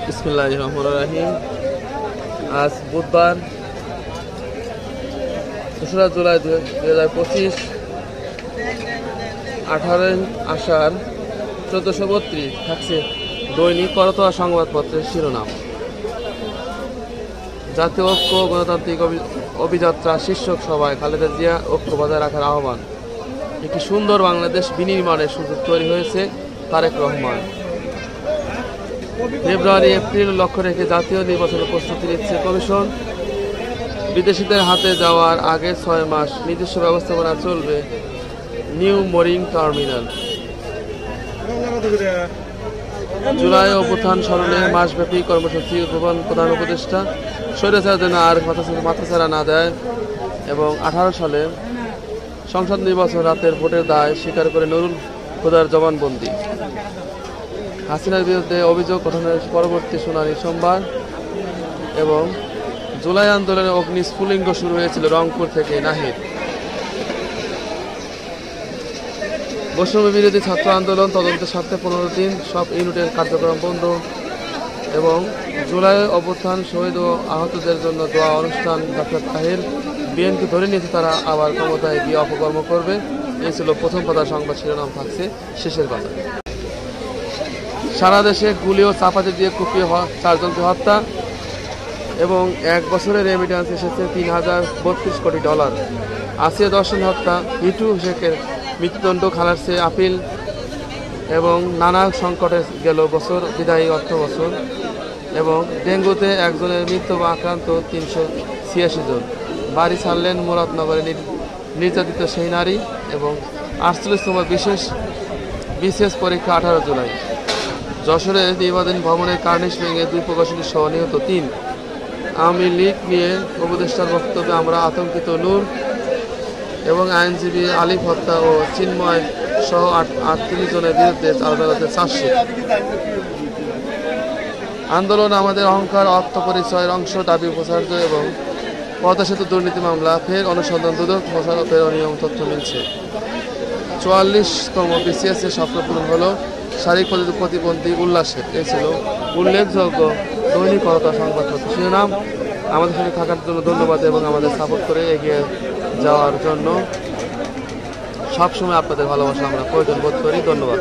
বিসমিল্লাহির রহমানির রহিম। আজ বুধবার ২রা জুলাই ২০২৫, 18 আষাঢ় ১৪৩২। থাকছে দৈনিক করতোয়া সংবাদপত্রের শিরোনাম। জাতীয় ঐক্য গণতান্ত্রিক অভিযাত্রা শীর্ষক সভায় খালেদা জিয়া ঐক্য বজায় রাখার আহ্বান। একটি সুন্দর বাংলাদেশ বিনির্মাণের সুযোগ তৈরি হয়েছে, তারেক রহমান। ফেব্রুয়ারি এপ্রিল লক্ষ্য রেখে জাতীয় নির্বাচনের প্রস্তুতি নিচ্ছে কমিশন। বিদেশিদের হাতে যাওয়ার আগে ৬ মাস নিজস্ব ব্যবস্থাপনা চলবে নিউ মরিং টার্মিনাল। জুলাই অভ্যুত্থান স্মরণে মাসব্যাপী কর্মসূচি উদ্ভাবন প্রধান উপদেষ্টা। স্বৈরাচার যেন আর মাথাছাড়া না দেয় এবং 18 সালে সংসদ নির্বাচন রাতের ভোটের দায় স্বীকার করে নুরুল হুদার জবানবন্দি। হাসিনার বিরুদ্ধে অভিযোগ গঠনের পরবর্তী শুনানি সোমবার। এবং জুলাই আন্দোলনে অগ্নিস্ফুলিঙ্গ শুরু হয়েছিল রংপুর থেকে নাহিদ। বৈষম্য বিরোধী ছাত্র আন্দোলন তদন্তের স্বার্থে 15 দিন সব ইউনিটের কার্যক্রম বন্ধ। এবং জুলাই অভ্যুত্থান শহীদ ও আহতদের জন্য দোয়া অনুষ্ঠান। ডক্টর তাহের বিএনপি ধরে নিয়েছে তারা আবার ক্ষমতায় গিয়ে অপকর্ম করবে। এই ছিল প্রথম পাতার সংবাদ শিরোনাম। থাকছে শেষের পাতা। সারা দেশে গুলি ও চাপাতি দিয়ে কুপিয়ে 4 জনকে হত্যা এবং 1 বছরের রেমিট্যান্স এসেছে $3032 কোটি। আসিয়া দর্শন হত্যা, হিটু শেখের মৃত্যুদণ্ড খালাসে আপিল এবং নানা সংকটে গেল বছর, বিদায়ী অর্থ বছর। এবং ডেঙ্গুতে একজনের মৃত্যু বা আক্রান্ত 386 জন। বাড়ি ছাড়লেন মুরাদনগরে নির্যাতিত সেই নারী। এবং 48তম বিশেষ পরীক্ষা 18 জুলাই। যশোরে নির্বাচনী ভবনের কার্নিশ ভেঙে 2 প্রকৌশলী সহ নিহত 3। আওয়ামী লীগ নিয়ে উপদেষ্টার বক্তব্যে আমরা আতঙ্কিত নূর। এবং আইনজীবী আলিফ হত্যা ও চিন্ময় সহ 38 জনের বিরুদ্ধে আদালতে চার্জশিট। আন্দোলন আমাদের অহংকার, আত্মপরিচয়ের অংশ, দাবি প্রচার্য। এবং পদ্মা সেতু দুর্নীতি মামলা ফের অনুসন্ধান দুদক, মোশাররফের অনিয়ম তথ্য মিলছে। 44তম বিসিএসের স্বপ্ন পূরণ হলো শারীরিক প্রতিবন্ধী উল্লাসের। এই ছিল উল্লেখযোগ্য দৈনিক করতোয়া সংবাদপত্র শিরোনাম। আমাদের সঙ্গে থাকার জন্য ধন্যবাদ এবং আমাদের সাপোর্ট করে এগিয়ে যাওয়ার জন্য সবসময় আপনাদের ভালোবাসা আমরা প্রয়োজন বোধ করি। ধন্যবাদ।